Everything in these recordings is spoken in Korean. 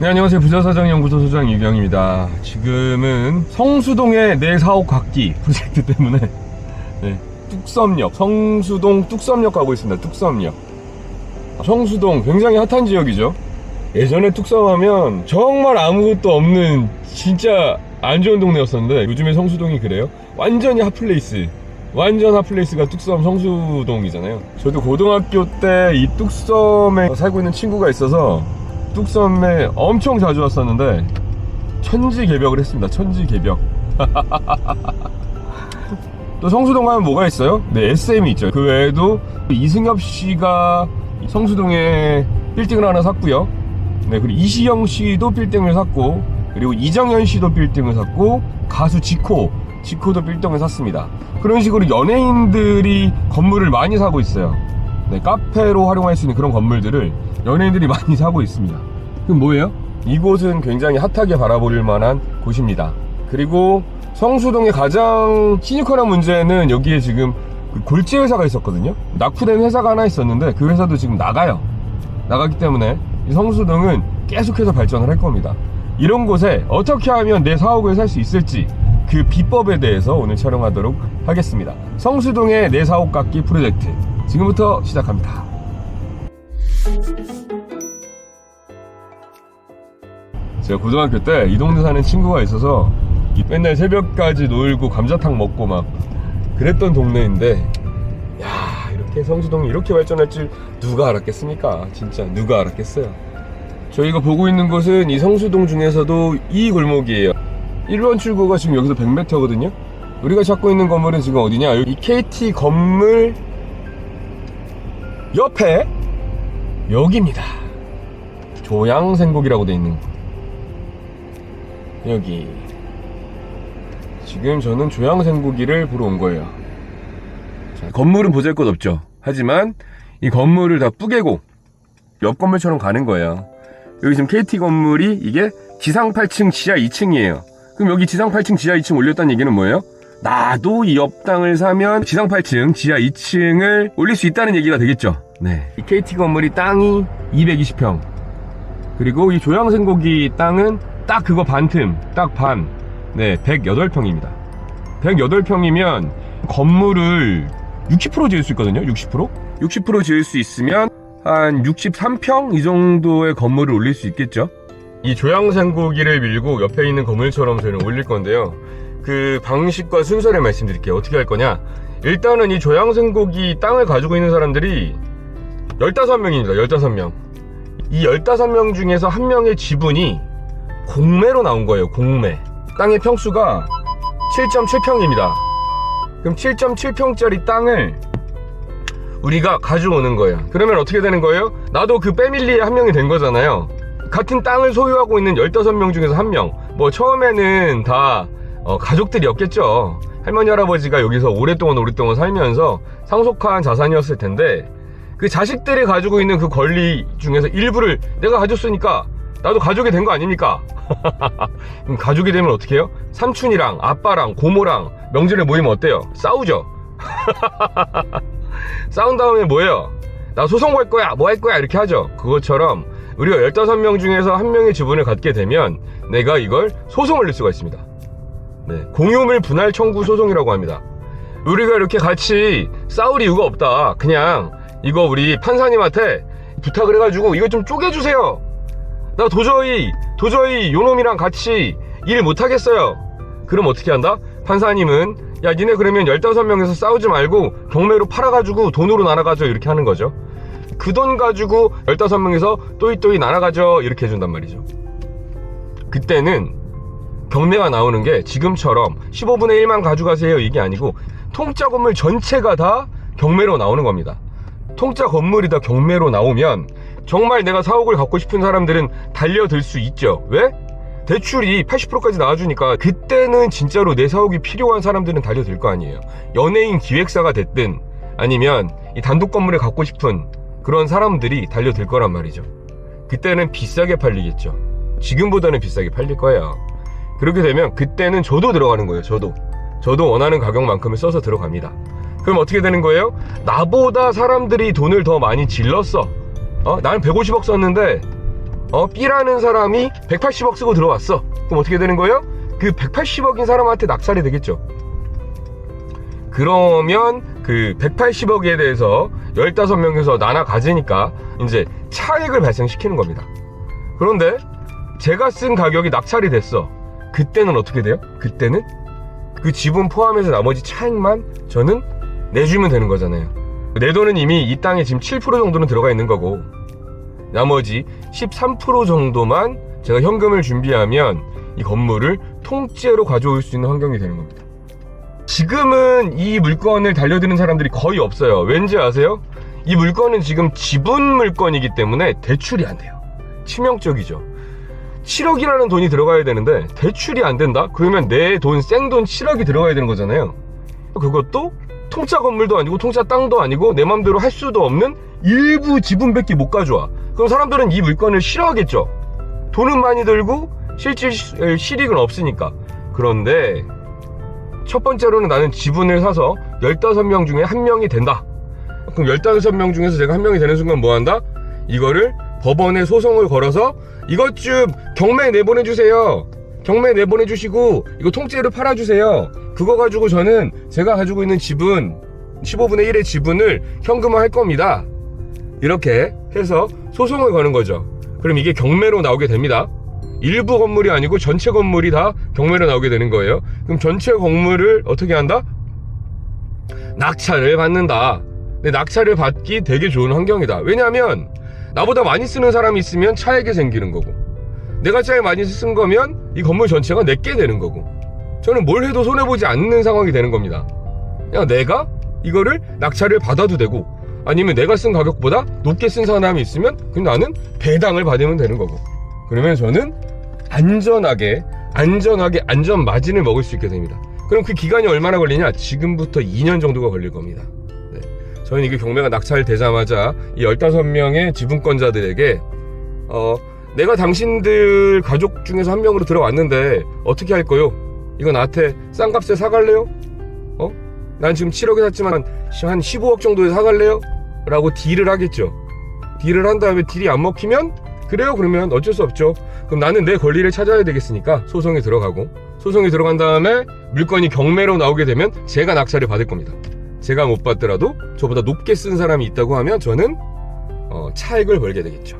네, 안녕하세요. 부자사장연구소 소장 유경입니다. 지금은 성수동의 내 사옥 갖기 프로젝트 때문에 뚝섬역, 성수동 뚝섬역 가고 있습니다. 뚝섬역. 성수동 굉장히 핫한 지역이죠. 예전에 뚝섬하면 정말 아무것도 없는 진짜 안 좋은 동네였었는데 요즘에 성수동이 그래요? 완전히 핫플레이스. 완전 핫플레이스가 뚝섬 성수동이잖아요. 저도 고등학교 때 이 뚝섬에 살고 있는 친구가 있어서 뚝섬에 엄청 자주 왔었는데 천지개벽을 했습니다. 천지개벽. 또 성수동 가면 뭐가 있어요? 네, SM이 있죠. 그 외에도 이승엽 씨가 성수동에 빌딩을 하나 샀고요. 네, 그리고 이시영 씨도 빌딩을 샀고, 그리고 이정현 씨도 빌딩을 샀고, 가수 지코도 빌딩을 샀습니다. 그런 식으로 연예인들이 건물을 많이 사고 있어요. 네, 카페로 활용할 수 있는 그런 건물들을 연예인들이 많이 사고 있습니다. 그럼 뭐예요? 이곳은 굉장히 핫하게 바라볼 만한 곳입니다. 그리고 성수동의 가장 시니컬한 문제는 여기에 지금 골재 회사가 있었거든요. 낙후된 회사가 하나 있었는데 그 회사도 지금 나가기 때문에 이 성수동은 계속해서 발전을 할 겁니다. 이런 곳에 어떻게 하면 내 사옥을 살 수 있을지 그 비법에 대해서 오늘 촬영하도록 하겠습니다. 성수동의 내 사옥 갖기 프로젝트 지금부터 시작합니다. 제가 고등학교 때 이 동네 사는 친구가 있어서 맨날 새벽까지 놀고 감자탕 먹고 막 그랬던 동네인데, 야, 이렇게 성수동이 이렇게 발전할 줄 누가 알았겠습니까? 진짜 누가 알았겠어요. 저희가 보고 있는 곳은 이 성수동 중에서도 이 골목이에요. 1번 출구가 지금 여기서 100m거든요 우리가 찾고 있는 건물은 지금 어디냐, 이 KT 건물 옆에 여기입니다. 조양생곡이라고 돼 있는 여기. 지금 저는 조양생고기를 보러 온 거예요. 자, 건물은 보잘것없죠. 하지만 이 건물을 다 뿌개고 옆 건물처럼 가는 거예요. 여기 지금 KT 건물이 이게 지상 8층 지하 2층이에요 그럼 여기 지상 8층 지하 2층 올렸다는 얘기는 뭐예요? 나도 이 옆 땅을 사면 지상 8층 지하 2층을 올릴 수 있다는 얘기가 되겠죠. 네, 이 KT 건물이 땅이 220평, 그리고 이 조양생고기 땅은 딱 그거 반틈, 딱 반. 네, 108평입니다. 108평이면 건물을 60% 지을 수 있거든요. 60% 지을 수 있으면 한 63평 이 정도의 건물을 올릴 수 있겠죠. 이 조양생고기를 밀고 옆에 있는 건물처럼 저희는 올릴 건데요. 그 방식과 순서를 말씀드릴게요. 어떻게 할 거냐. 일단은 이 조양생고기 땅을 가지고 있는 사람들이 15명입니다. 15명. 이 15명 중에서 한 명의 지분이 공매로 나온 거예요. 공매. 땅의 평수가 7.7평입니다 그럼 7.7평짜리 땅을 우리가 가져오는 거예요. 그러면 어떻게 되는 거예요? 나도 그 패밀리의 한 명이 된 거잖아요. 같은 땅을 소유하고 있는 15명 중에서 한 명. 뭐 처음에는 다 가족들이었겠죠. 할머니 할아버지가 여기서 오랫동안 살면서 상속한 자산이었을 텐데, 그 자식들이 가지고 있는 그 권리 중에서 일부를 내가 가졌으니까 나도 가족이 된 거 아닙니까? 그럼 가족이 되면 어떻게 해요? 삼촌이랑 아빠랑 고모랑 명절에 모이면 어때요? 싸우죠. 싸운 다음에 뭐예요? 나 소송 걸 거야, 뭐 할 거야, 이렇게 하죠. 그것처럼 우리가 15명 중에서 한 명의 지분을 갖게 되면 내가 이걸 소송을 낼 수가 있습니다. 네, 공유물 분할 청구 소송이라고 합니다. 우리가 이렇게 같이 싸울 이유가 없다. 그냥 이거 우리 판사님한테 부탁을 해가지고 이거 좀 쪼개주세요. 나 도저히 요놈이랑 같이 일 못하겠어요. 그럼 어떻게 한다? 판사님은 야, 니네 그러면 15명에서 싸우지 말고 경매로 팔아가지고 돈으로 나눠가죠, 이렇게 하는 거죠. 그 돈 가지고 15명에서 또이 나눠가죠, 이렇게 해준단 말이죠. 그때는 경매가 나오는 게 지금처럼 15분의 1만 가져가세요 이게 아니고 통짜 건물 전체가 다 경매로 나오는 겁니다. 통짜 건물이 다 경매로 나오면 정말 내가 사옥을 갖고 싶은 사람들은 달려들 수 있죠. 왜? 대출이 80%까지 나와주니까 그때는 진짜로 내 사옥이 필요한 사람들은 달려들 거 아니에요. 연예인 기획사가 됐든 아니면 이 단독 건물을 갖고 싶은 그런 사람들이 달려들 거란 말이죠. 그때는 비싸게 팔리겠죠. 지금보다는 비싸게 팔릴 거예요. 그렇게 되면 그때는 저도 들어가는 거예요. 저도 원하는 가격만큼을 써서 들어갑니다. 그럼 어떻게 되는 거예요? 나보다 사람들이 돈을 더 많이 질렀어. 나는 150억 썼는데 B라는 사람이 180억 쓰고 들어왔어. 그럼 어떻게 되는 거예요? 그 180억인 사람한테 낙찰이 되겠죠. 그러면 그 180억에 대해서 15명에서 나눠 가지니까 이제 차익을 발생시키는 겁니다. 그런데 제가 쓴 가격이 낙찰이 됐어. 그때는 어떻게 돼요? 그때는 그 지분 포함해서 나머지 차익만 저는 내주면 되는 거잖아요. 내 돈은 이미 이 땅에 지금 7% 정도는 들어가 있는 거고, 나머지 13% 정도만 제가 현금을 준비하면 이 건물을 통째로 가져올 수 있는 환경이 되는 겁니다. 지금은 이 물건을 달려드는 사람들이 거의 없어요. 왠지 아세요? 이 물건은 지금 지분 물건이기 때문에 대출이 안 돼요. 치명적이죠. 7억이라는 돈이 들어가야 되는데 대출이 안 된다? 그러면 내 돈, 생돈 7억이 들어가야 되는 거잖아요. 그것도 통짜 건물도 아니고 통짜 땅도 아니고 내 맘대로 할 수도 없는 일부 지분밖에 못 가져와. 그럼 사람들은 이 물건을 싫어하겠죠. 돈은 많이 들고 실질 실익은 없으니까. 그런데 첫 번째로는 나는 지분을 사서 15명 중에 1명이 된다. 그럼 15명 중에서 제가 1명이 되는 순간 뭐 한다? 이거를 법원에 소송을 걸어서 이것 좀 경매 내보내주세요. 경매 내보내주시고 이거 통째로 팔아주세요. 그거 가지고 저는 제가 가지고 있는 지분 15분의 1의 지분을 현금화할 겁니다. 이렇게 해서 소송을 거는 거죠. 그럼 이게 경매로 나오게 됩니다. 일부 건물이 아니고 전체 건물이 다 경매로 나오게 되는 거예요. 그럼 전체 건물을 어떻게 한다? 낙찰을 받는다. 근데 낙찰을 받기 되게 좋은 환경이다. 왜냐하면 나보다 많이 쓰는 사람이 있으면 차익이 생기는 거고, 내가 제일 많이 쓴 거면 이 건물 전체가 내게 되는 거고, 저는 뭘 해도 손해보지 않는 상황이 되는 겁니다. 그냥 내가 이거를 낙찰을 받아도 되고, 아니면 내가 쓴 가격보다 높게 쓴 사람이 있으면 그럼 나는 배당을 받으면 되는 거고, 그러면 저는 안전하게 안전 마진을 먹을 수 있게 됩니다. 그럼 그 기간이 얼마나 걸리냐? 지금부터 2년 정도가 걸릴 겁니다. 네. 저는 이게 경매가 낙찰되자마자 이 15명의 지분권자들에게 내가 당신들 가족 중에서 한 명으로 들어왔는데 어떻게 할 거요? 이거 나한테 싼 값에 사갈래요? 난 지금 7억에 샀지만 한 15억 정도에 사갈래요? 라고 딜을 하겠죠. 딜을 한 다음에 딜이 안 먹히면 그래요? 그러면 어쩔 수 없죠. 그럼 나는 내 권리를 찾아야 되겠으니까 소송에 들어가고, 소송에 들어간 다음에 물건이 경매로 나오게 되면 제가 낙찰을 받을 겁니다. 제가 못 받더라도 저보다 높게 쓴 사람이 있다고 하면 저는 차익을 벌게 되겠죠.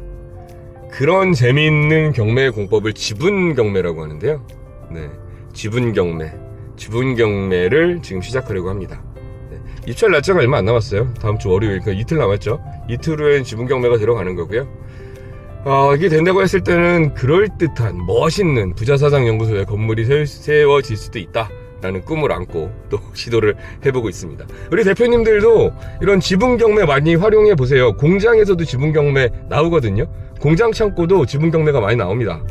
그런 재미있는 경매 공법을 지분 경매라고 하는데요. 네, 지분 경매를 지금 시작하려고 합니다. 네, 입찰 날짜가 얼마 안 남았어요. 다음 주 월요일, 그러니까 이틀 남았죠. 이틀 후엔 지분 경매가 들어가는 거고요. 이게 된다고 했을 때는 그럴듯한 멋있는 부자사장 연구소의 건물이 세워질 수도 있다라는 꿈을 안고 또 시도를 해보고 있습니다. 우리 대표님들도 이런 지분 경매 많이 활용해 보세요. 공장에서도 지분 경매 나오거든요. 공장 창고도 지분 경매가 많이 나옵니다.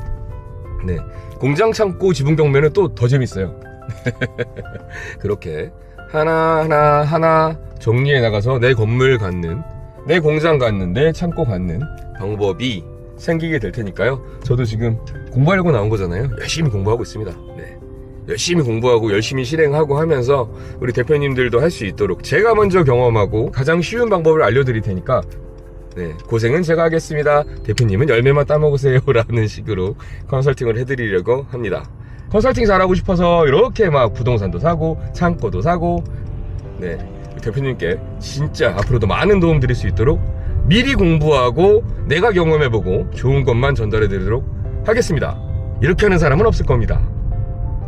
네, 공장 창고 지분 경매는 또 더 재밌어요. 그렇게 하나 정리해 나가서 내 건물 갖는, 내 공장 갖는, 내 창고 갖는 방법이 생기게 될 테니까요. 저도 지금 공부하려고 나온 거잖아요. 열심히 공부하고 있습니다. 네, 열심히 공부하고 열심히 실행하고 하면서 우리 대표님들도 할 수 있도록 제가 먼저 경험하고 가장 쉬운 방법을 알려드릴 테니까, 네, 고생은 제가 하겠습니다. 대표님은 열매만 따먹으세요 라는 식으로 컨설팅을 해드리려고 합니다. 컨설팅 잘하고 싶어서 이렇게 막 부동산도 사고 창고도 사고, 네, 대표님께 진짜 앞으로도 많은 도움 드릴 수 있도록 미리 공부하고 내가 경험해보고 좋은 것만 전달해드리도록 하겠습니다. 이렇게 하는 사람은 없을 겁니다.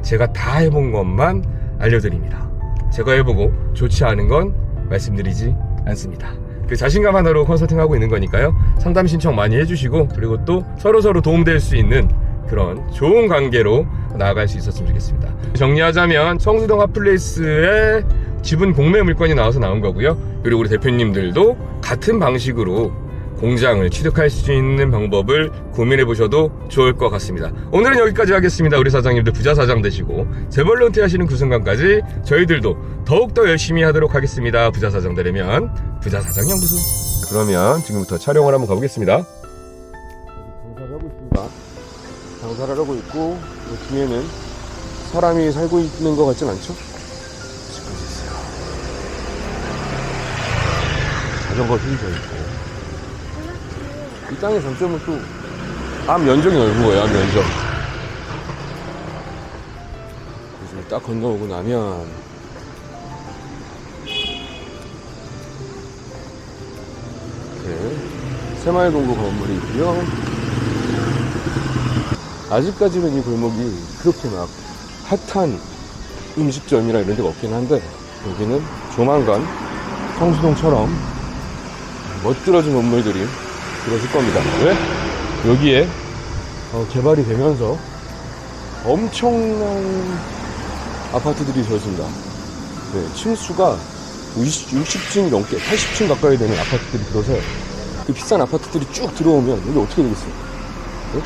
제가 다 해본 것만 알려드립니다. 제가 해보고 좋지 않은 건 말씀드리지 않습니다. 그 자신감 하나로 컨설팅하고 있는 거니까요. 상담 신청 많이 해주시고, 그리고 또 서로서로 도움될 수 있는 그런 좋은 관계로 나아갈 수 있었으면 좋겠습니다. 정리하자면 성수동 핫플레이스에 지분 공매 물건이 나와서 나온 거고요. 그리고 우리 대표님들도 같은 방식으로 공장을 취득할 수 있는 방법을 고민해 보셔도 좋을 것 같습니다. 오늘은 여기까지 하겠습니다. 우리 사장님들 부자 사장 되시고 재벌로 은퇴하시는 그 순간까지 저희들도 더욱더 열심히 하도록 하겠습니다. 부자 사장 되려면 부자 사장 연구소. 그러면 지금부터 촬영을 한번 가보겠습니다. 장사를 하고 있습니다. 장사를 하고 있고, 그 뒤에는 사람이 살고 있는 것 같진 않죠? 자전거 휠도 있고, 이 땅의 장점은 또 앞 면적이 넓은 거예요, 앞 면적. 그래서 딱 건너오고 나면, 이렇게 새마을동구 건물이 있고요. 아직까지는 이 골목이 그렇게 막 핫한 음식점이나 이런 데가 없긴 한데, 여기는 조만간 성수동처럼 멋들어진 건물들이 들어질 겁니다. 왜? 여기에 개발이 되면서 엄청난 아파트들이 지어진다. 네, 층수가 60층이 넘게 80층 가까이 되는 아파트들이 들어서 그 비싼 아파트들이 쭉 들어오면 여기 어떻게 되겠어요? 네?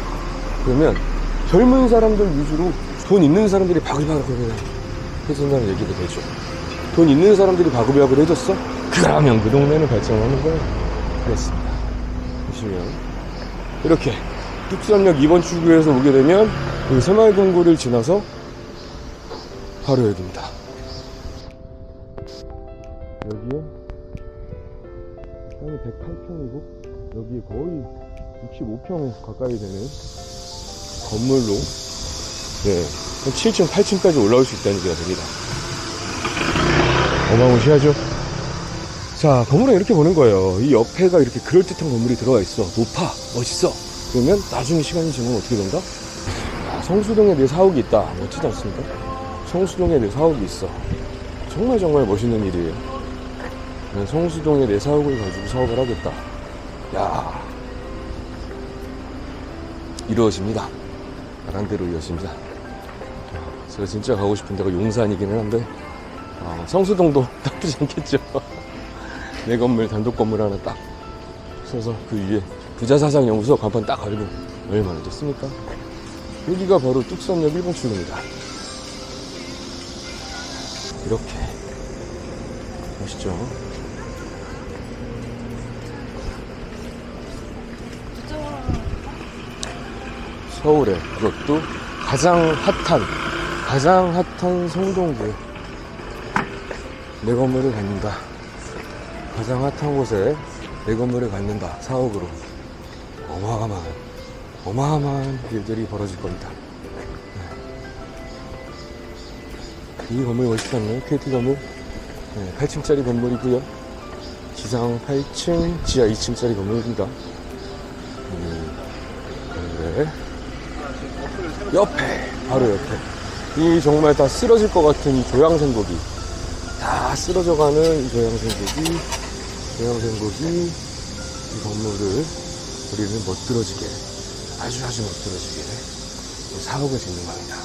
그러면 젊은 사람들 위주로 돈 있는 사람들이 바글바글 해준다는 얘기도 되죠. 돈 있는 사람들이 바글바글 해줬어? 그러면 그 동네는 발전하는 거예요. 그렇습니다. 보시면 이렇게 뚝섬역 2번 출구에서 오게 되면 여기 새마을동굴을 지나서 바로 여기입니다. 여기에 땅이 108평이고 여기 거의 65평 가까이 되는 건물로 7층, 8층까지 올라올 수 있다는 얘기가 됩니다. 어마무시하죠? 자, 건물은 이렇게 보는 거예요. 이 옆에가 이렇게 그럴듯한 건물이 들어가 있어. 높아, 멋있어. 그러면 나중에 시간이 지나면 어떻게 된다? 성수동에 내 사옥이 있다. 멋지지 않습니까? 성수동에 내 사옥이 있어. 정말 멋있는 일이에요. 성수동에 내 사옥을 가지고 사업을 하겠다. 야, 이루어집니다. 말한 대로 이루어집니다. 제가 진짜 가고 싶은 데가 용산이기는 한데 성수동도 나쁘지 않겠죠. 내 건물, 단독 건물 하나 딱 써서 그 위에 부자사상연구소 간판 딱 가지고 얼마나 좋습니까? 여기가 바로 뚝섬역 1번 출구입니다. 이렇게 멋있죠? 서울에 그것도 가장 핫한 성동구에 내 건물을 갖는다. 가장 핫한 곳에 내 건물을 갖는다. 사옥으로 어마어마한 일들이 벌어질 겁니다. 이 건물 멋있잖아요. KT 건물 8층짜리 건물이고요. 지상 8층, 지하 2층짜리 건물입니다. 바로 옆에 이 정말 다 쓰러질 것 같은 이 조양생고기, 다 쓰러져가는 이 조양생고기 이 건물을 우리는 멋들어지게, 아주 멋들어지게 사옥을 짓는 겁니다.